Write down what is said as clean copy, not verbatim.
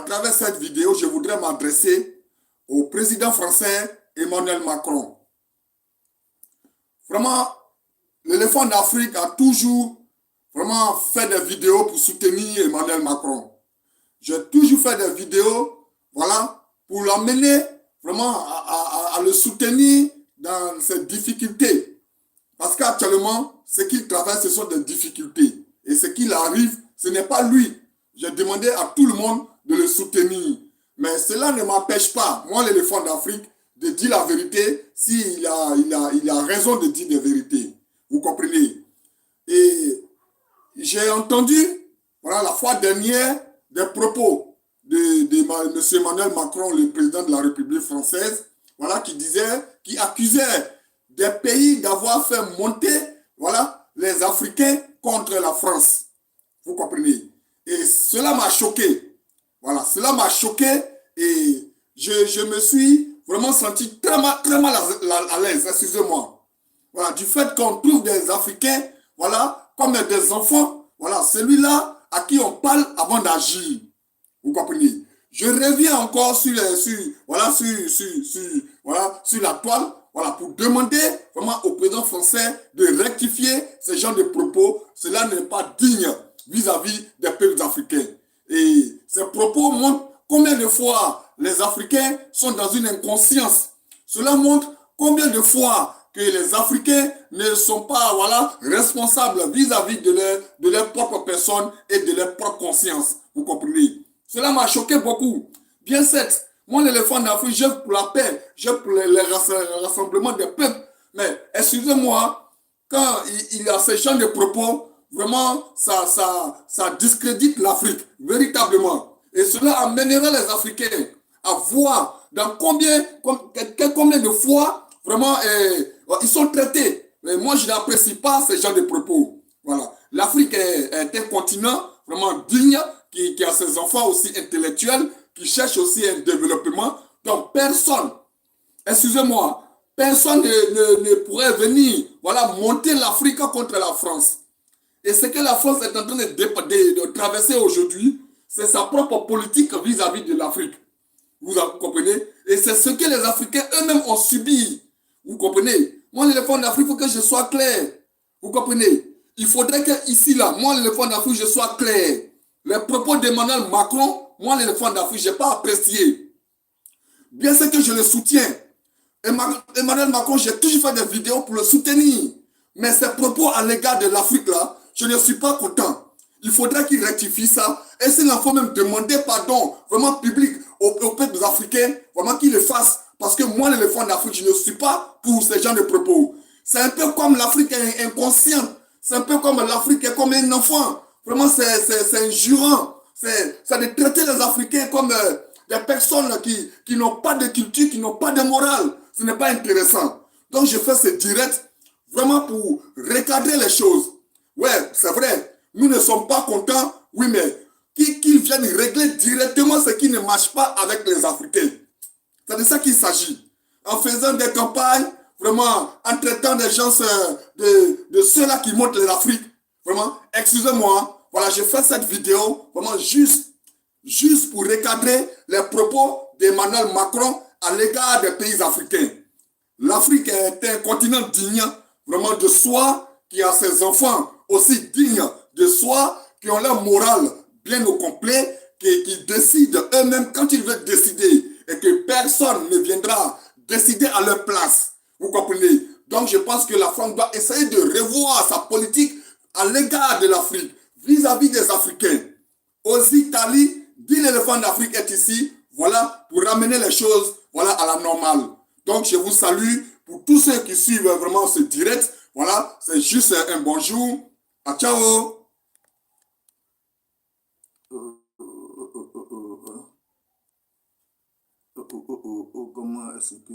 travers cette vidéo, je voudrais m'adresser au président français Emmanuel Macron. Vraiment, l'éléphant d'Afrique a toujours vraiment fait des vidéos pour soutenir Emmanuel Macron. J'ai toujours fait des vidéos, voilà, pour l'amener vraiment à le soutenir dans ses difficultés. Parce qu'actuellement, ce qu'il traverse, ce sont des difficultés. Et ce qu'il arrive, ce n'est pas lui. J'ai demandé à tout le monde de le soutenir. Mais cela ne m'empêche pas, moi l'éléphant d'Afrique, de dire la vérité s'il a raison de dire la vérité. Vous comprenez? Et j'ai entendu, voilà, la fois dernière, des propos de M. Emmanuel Macron, le président de la République française, voilà, qui accusait des pays d'avoir fait monter, voilà, les Africains contre la France. Vous comprenez? Et cela m'a choqué. Voilà, cela m'a choqué et je me suis vraiment senti très mal à l'aise, excusez-moi. Voilà, du fait qu'on trouve des Africains, voilà, comme des enfants, voilà, celui-là à qui on parle avant d'agir. Vous comprenez? Je reviens encore sur la toile, voilà, pour demander vraiment au président français de rectifier ce genre de propos. Cela n'est pas digne vis-à-vis des peuples africains. Et ces propos montrent combien de fois les Africains sont dans une inconscience. Cela montre combien de fois que les Africains ne sont pas, voilà, responsables vis-à-vis de leur propre personne et de leur propre conscience. Vous comprenez? Cela m'a choqué beaucoup. Bien certes, moi, l'éléphant d'Afrique, j'œuvre pour la paix, j'œuvre pour le rassemblement des peuples. Mais, excusez-moi, quand il y a ce genre de propos, vraiment, ça discrédite l'Afrique, véritablement. Et cela amènera les Africains à voir dans combien de fois, vraiment, ils sont traités. Mais moi, je n'apprécie pas ce genre de propos. Voilà. L'Afrique est un continent vraiment digne, qui a ses enfants aussi intellectuels, qui cherchent aussi un développement. Donc, personne, excusez-moi, personne ne pourrait venir, voilà, monter l'Afrique contre la France. Et ce que la France est en train de traverser aujourd'hui, c'est sa propre politique vis-à-vis de l'Afrique. Vous comprenez? Et c'est ce que les Africains eux-mêmes ont subi. Vous comprenez? Moi, l'éléphant d'Afrique, il faut que je sois clair. Vous comprenez? Il faudrait que ici, là, moi, l'éléphant d'Afrique, je sois clair. Les propos d'Emmanuel Macron, moi, l'éléphant d'Afrique, je n'ai pas apprécié. Bien c'est que je le soutiens. Emmanuel Macron, j'ai toujours fait des vidéos pour le soutenir. Mais ses propos à l'égard de l'Afrique, là, je ne suis pas content. Il faudrait qu'il rectifie ça. Et s'il en faut même demander pardon, vraiment public, aux peuples africains, vraiment qu'il le fasse. Parce que moi, l'éléphant d'Afrique, je ne suis pas pour ce genre de propos. C'est un peu comme l'Afrique est inconsciente. C'est un peu comme l'Afrique est comme un enfant. Vraiment, c'est injurant. C'est de traiter les Africains comme des personnes qui n'ont pas de culture, qui n'ont pas de morale. Ce n'est pas intéressant. Donc, je fais ce direct vraiment pour recadrer les choses. Ouais, c'est vrai. Nous ne sommes pas contents. Oui, mais qu'ils viennent régler directement ce qui ne marche pas avec les Africains. C'est de ça qu'il s'agit. En faisant des campagnes, vraiment, en traitant des gens de ceux-là qui montrent l'Afrique. Vraiment, excusez-moi, voilà, je fais cette vidéo vraiment juste pour recadrer les propos d'Emmanuel Macron à l'égard des pays africains. L'Afrique est un continent digne, vraiment de soi, qui a ses enfants aussi dignes de soi, qui ont leur morale bien au complet, qui décident eux-mêmes quand ils veulent décider et que personne ne viendra décider à leur place. Vous comprenez? Donc je pense que la France doit essayer de revoir sa politique à l'égard de l'Afrique, vis-à-vis des Africains. Aux Italies, dit l'éléphant d'Afrique est ici, voilà, pour ramener les choses, voilà, à la normale. Donc je vous salue pour tous ceux qui suivent vraiment ce direct. Voilà, c'est juste un bonjour. À ciao. Comment est-ce que...